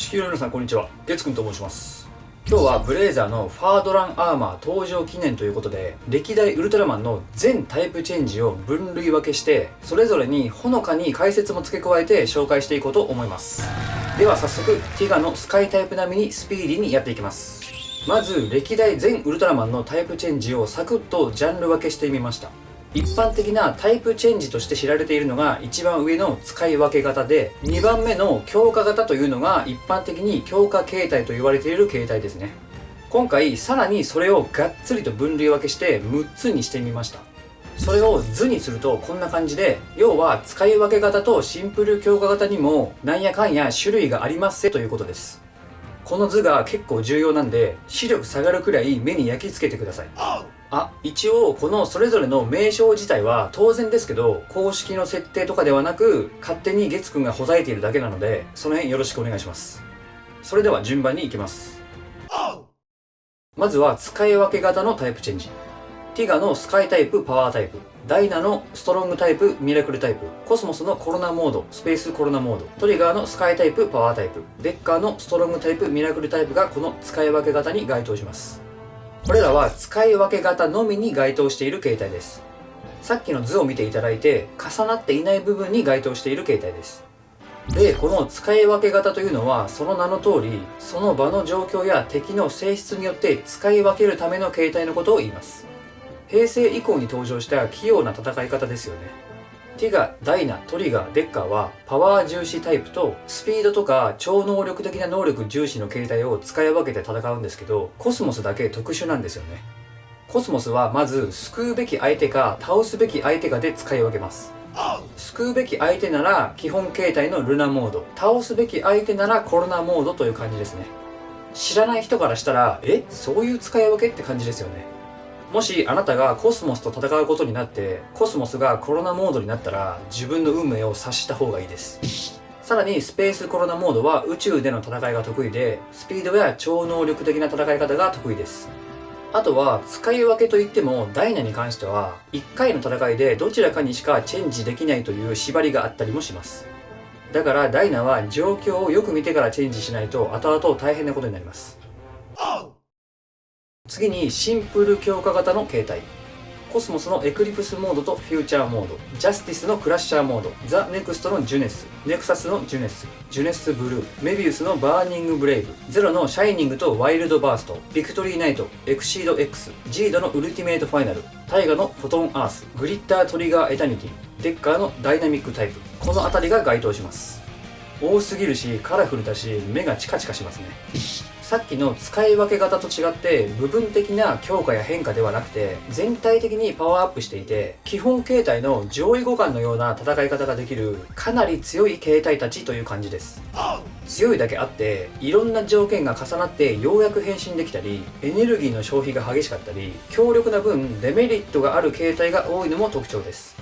地球の皆さんこんにちは、月くんと申します。今日はブレイザーのファードランアーマー登場記念ということで、歴代ウルトラマンの全タイプチェンジを分類分けして、それぞれにほのかに解説も付け加えて紹介していこうと思います。では早速ティガのスカイタイプ並みにスピーディーにやっていきます。まず歴代全ウルトラマンのタイプチェンジをサクッとジャンル分けしてみました。一般的なタイプチェンジとして知られているのが一番上の使い分け型で、2番目の強化型というのが一般的に強化形態と言われている形態ですね。今回さらにそれをがっつりと分類分けして6つにしてみました。それを図にするとこんな感じで、要は使い分け型とシンプル強化型にもなんやかんや種類がありますせということです。この図が結構重要なんで、視力下がるくらい目に焼き付けてください。一応このそれぞれの名称自体は当然ですけど、公式の設定とかではなく勝手に月くんがほざいているだけなので、その辺よろしくお願いします。それでは順番に行きます。まずは使い分け型のタイプチェンジ。ティガのスカイタイプパワータイプ、ダイナのストロングタイプミラクルタイプ、コスモスのコロナモードスペースコロナモード、トリガーのスカイタイプパワータイプ、デッカーのストロングタイプミラクルタイプがこの使い分け型に該当します。これらは使い分け型のみに該当している形態です。さっきの図を見ていただいて重なっていない部分に該当している形態です。で、この使い分け型というのはその名の通り、その場の状況や敵の性質によって使い分けるための形態のことを言います。平成以降に登場した器用な戦い方ですよね。ティガ、ダイナ、トリガー、デッカーはパワー重視タイプとスピードとか超能力的な能力重視の形態を使い分けて戦うんですけど、コスモスだけ特殊なんですよね。コスモスはまず救うべき相手か倒すべき相手かで使い分けます。救うべき相手なら基本形態のルナモード、倒すべき相手ならコロナモードという感じですね。知らない人からしたらそういう使い分けって感じですよね。もしあなたがコスモスと戦うことになってコスモスがコロナモードになったら、自分の運命を察した方がいいです。さらにスペースコロナモードは宇宙での戦いが得意で、スピードや超能力的な戦い方が得意です。あとは使い分けといってもダイナに関しては1回の戦いでどちらかにしかチェンジできないという縛りがあったりもします。だからダイナは状況をよく見てからチェンジしないと後々大変なことになります。次にシンプル強化型の形態。コスモスのエクリプスモードとフューチャーモード、ジャスティスのクラッシャーモード、ザ・ネクストのジュネス、ネクサスのジュネス、ジュネスブルー、メビウスのバーニングブレイブ、ゼロのシャイニングとワイルドバースト、ビクトリーナイト、エクシード X、ジードのウルティメイトファイナル、タイガのフォトンアース、グリッタートリガーエタニティ、デッカーのダイナミックタイプ、この辺りが該当します。多すぎるしカラフルだし目がチカチカしますね。さっきの使い分け型と違って部分的な強化や変化ではなくて、全体的にパワーアップしていて、基本形態の上位互換のような戦い方ができるかなり強い形態たちという感じです。強いだけあっていろんな条件が重なってようやく変身できたり、エネルギーの消費が激しかったり、強力な分デメリットがある形態が多いのも特徴です。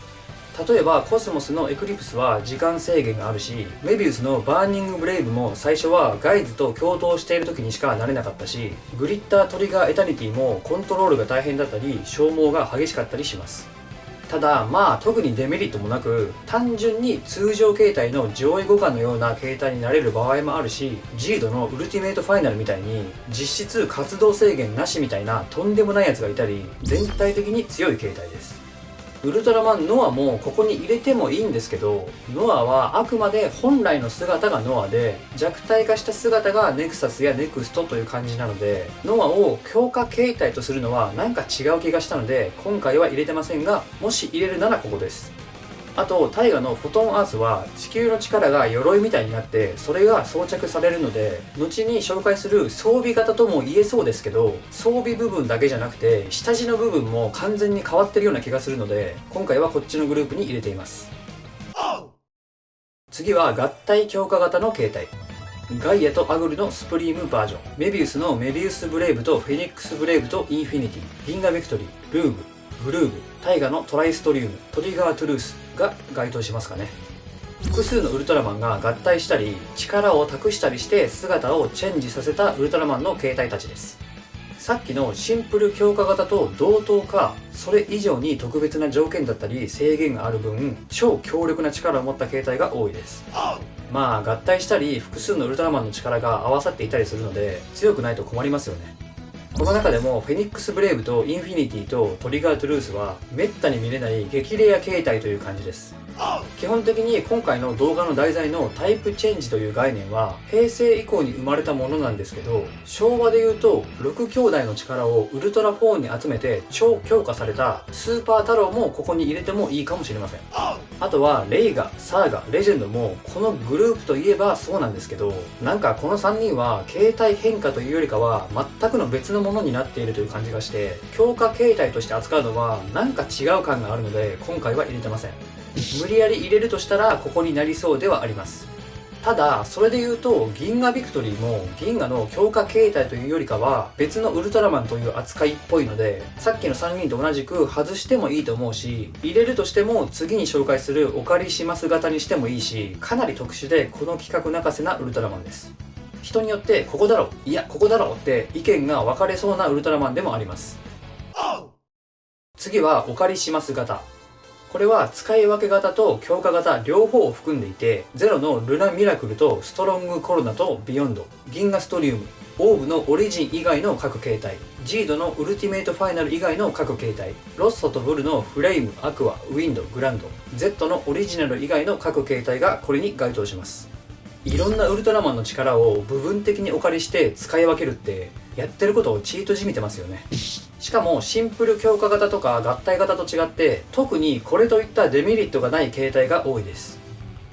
例えばコスモスのエクリプスは時間制限があるし、メビウスのバーニングブレイブも最初はガイズと共闘している時にしかなれなかったし、グリッタートリガーエタニティもコントロールが大変だったり消耗が激しかったりします。ただ特にデメリットもなく、単純に通常形態の上位互換のような形態になれる場合もあるし、ジードのウルティメイトファイナルみたいに実質活動制限なしみたいなとんでもないやつがいたり、全体的に強い形態です。ウルトラマンノアもここに入れてもいいんですけど、ノアはあくまで本来の姿がノアで、弱体化した姿がネクサスやネクストという感じなので、ノアを強化形態とするのはなんか違う気がしたので今回は入れてませんが、もし入れるならここです。あとタイガのフォトンアースは地球の力が鎧みたいになってそれが装着されるので、後に紹介する装備型とも言えそうですけど、装備部分だけじゃなくて下地の部分も完全に変わってるような気がするので、今回はこっちのグループに入れています。次は合体強化型の形態。ガイアとアグルのスプリームバージョン、メビウスのメビウスブレイブとフェニックスブレイブとインフィニティ、銀河ビクトリー、ルーブ、グルーブ、タイガのトライストリウム、トリガートゥルースが該当しますかね。複数のウルトラマンが合体したり力を託したりして姿をチェンジさせたウルトラマンの形態たちです。さっきのシンプル強化型と同等かそれ以上に特別な条件だったり制限がある分、超強力な力を持った形態が多いです。まあ合体したり複数のウルトラマンの力が合わさっていたりするので強くないと困りますよね。この中でもフェニックスブレイブとインフィニティとトリガートゥルースはめったに見れない激レア形態という感じです。基本的に今回の動画の題材のタイプチェンジという概念は平成以降に生まれたものなんですけど、昭和で言うと6兄弟の力をウルトラ4に集めて超強化されたスーパー太郎もここに入れてもいいかもしれません。あとはレイガ、サーガ、レジェンドもこのグループといえばそうなんですけど、なんかこの3人は形態変化というよりかは全くの別のものになっているという感じがして、強化形態として扱うのはなんか違う感があるので今回は入れてません。無理やり入れるとしたらここになりそうではあります。ただそれで言うと銀河ビクトリーも銀河の強化形態というよりかは別のウルトラマンという扱いっぽいので、さっきの3人と同じく外してもいいと思うし、入れるとしても次に紹介するお借りします型にしてもいいし、かなり特殊でこの企画泣かせなウルトラマンです。人によってここだろ、いやここだろって意見が分かれそうなウルトラマンでもあります。次はお借りします型。これは使い分け型と強化型両方を含んでいて、ゼロのルナミラクルとストロングコロナとビヨンド、銀河ストリウム、オーブのオリジン以外の各形態、ジードのウルティメイトファイナル以外の各形態、ロッソとブルのフレイム、アクア、ウィンド、グランド、Z のオリジナル以外の各形態がこれに該当します。いろんなウルトラマンの力を部分的にお借りして使い分けるってやってることをチートじみてますよね。しかもシンプル強化型とか合体型と違って特にこれといったデメリットがない形態が多いです。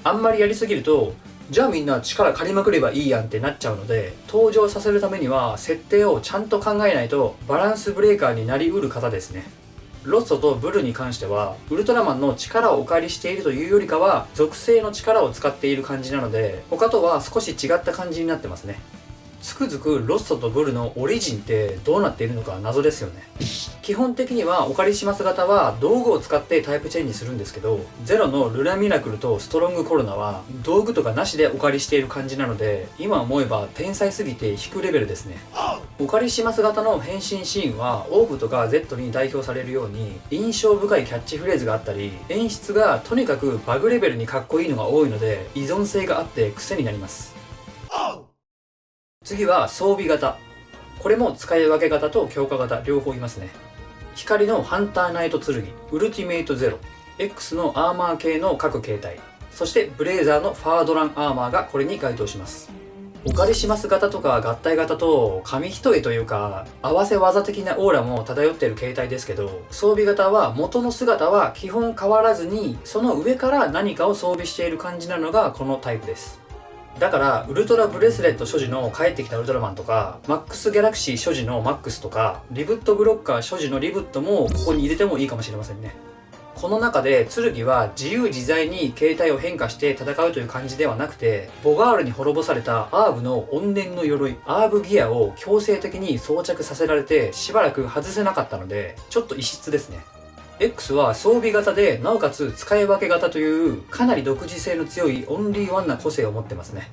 あんまりやりすぎるとじゃあみんな力借りまくればいいやんってなっちゃうので、登場させるためには設定をちゃんと考えないとバランスブレーカーになりうる方ですね。ロッソとブルに関してはウルトラマンの力をお借りしているというよりかは属性の力を使っている感じなので、他とは少し違った感じになってますね。つくづくロッソとブルのオリジンってどうなっているのか謎ですよね。基本的にはお借りします型は道具を使ってタイプチェンジするんですけど、ゼロのルナミラクルとストロングコロナは道具とかなしでお借りしている感じなので、今思えば天才すぎて引くレベルですね。お借りします型の変身シーンはオーブとか Z に代表されるように印象深いキャッチフレーズがあったり、演出がとにかくバグレベルにかっこいいのが多いので依存性があって癖になります。次は装備型。これも使い分け型と強化型両方いますね。光のハンターナイト剣、ウルティメイトゼロ、X のアーマー系の各形態、そしてブレイザーのファードランアーマーがこれに該当します。お借りします型とか合体型と紙一重というか合わせ技的なオーラも漂っている形態ですけど、装備型は元の姿は基本変わらずにその上から何かを装備している感じなのがこのタイプです。だからウルトラブレスレット所持の帰ってきたウルトラマンとか、マックスギャラクシー所持のマックスとか、リブットブロッカー所持のリブットもここに入れてもいいかもしれませんね。この中で剣は自由自在に形態を変化して戦うという感じではなくて、ボガールに滅ぼされたアーブの怨念の鎧、アーブギアを強制的に装着させられてしばらく外せなかったのでちょっと異質ですね。X は装備型でなおかつ使い分け型というかなり独自性の強いオンリーワンな個性を持ってますね。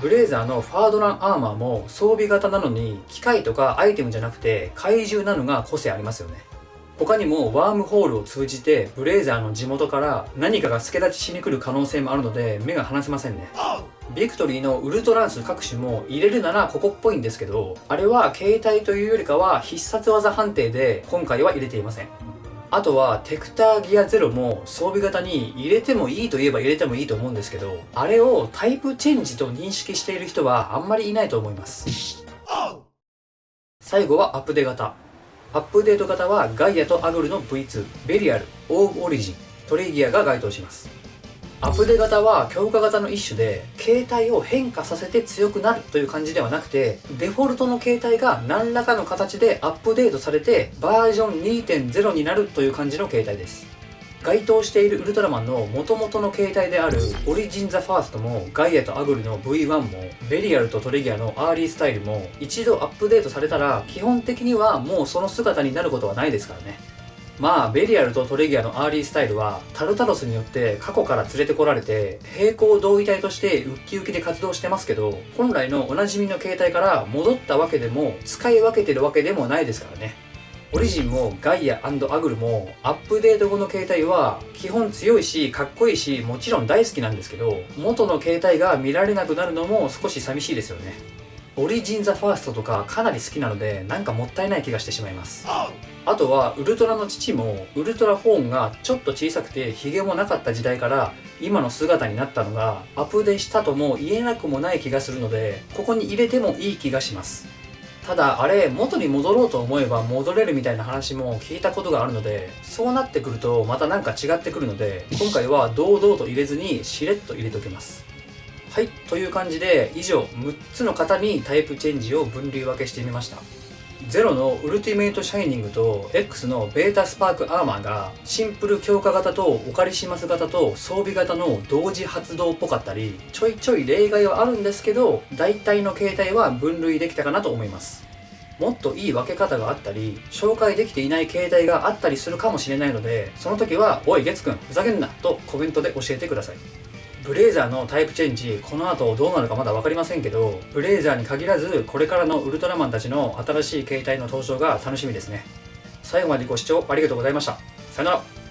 ブレイザーのファードランアーマーも装備型なのに機械とかアイテムじゃなくて怪獣なのが個性ありますよね。他にもワームホールを通じてブレイザーの地元から何かが助立ちしに来る可能性もあるので目が離せませんね。ビクトリーのウルトランス各種も入れるならここっぽいんですけど、あれは形態というよりかは必殺技判定で今回は入れていません。あとはテクターギアゼロも装備型に入れてもいいといえば入れてもいいと思うんですけど、あれをタイプチェンジと認識している人はあんまりいないと思います。最後はアップデ型。アップデート型はガイアとアグルの V2、ベリアル、オーブオリジン、トリギアが該当します。アップデ型は強化型の一種で、形態を変化させて強くなるという感じではなくて、デフォルトの形態が何らかの形でアップデートされてバージョン 2.0 になるという感じの形態です。該当しているウルトラマンの元々の形態であるオリジン・ザ・ファーストもガイアとアグルの V1 もベリアルとトレギアのアーリースタイルも一度アップデートされたら基本的にはもうその姿になることはないですからね。まあベリアルとトレギアのアーリースタイルはタルタロスによって過去から連れてこられて並行同位体としてウッキウキで活動してますけど、本来のおなじみの形態から戻ったわけでも使い分けてるわけでもないですからね。オリジンもガイア&アグルもアップデート後の携帯は基本強いしかっこいいし、もちろん大好きなんですけど、元の携帯が見られなくなるのも少し寂しいですよね。オリジンザファーストとかかなり好きなので、なんかもったいない気がしてしまいます。あとはウルトラの父もウルトラホーンがちょっと小さくてヒゲもなかった時代から今の姿になったのがアップデートしたとも言えなくもない気がするので、ここに入れてもいい気がします。ただあれ元に戻ろうと思えば戻れるみたいな話も聞いたことがあるので、そうなってくるとまたなんか違ってくるので、今回は堂々と入れずにしれっと入れておきます。はい、という感じで以上6つの型にタイプチェンジを分類分けしてみました。0のウルティメイトシャイニングと X のベータスパークアーマーがシンプル強化型とオカリシマス型と装備型の同時発動っぽかったり、ちょいちょい例外はあるんですけど、大体の形態は分類できたかなと思います。もっといい分け方があったり紹介できていない形態があったりするかもしれないので、その時はおいゲツくんふざけんなとコメントで教えてください。ブレイザーのタイプチェンジ、この後どうなるかまだ分かりませんけど、ブレイザーに限らずこれからのウルトラマンたちの新しい形態の登場が楽しみですね。最後までご視聴ありがとうございました。さよなら。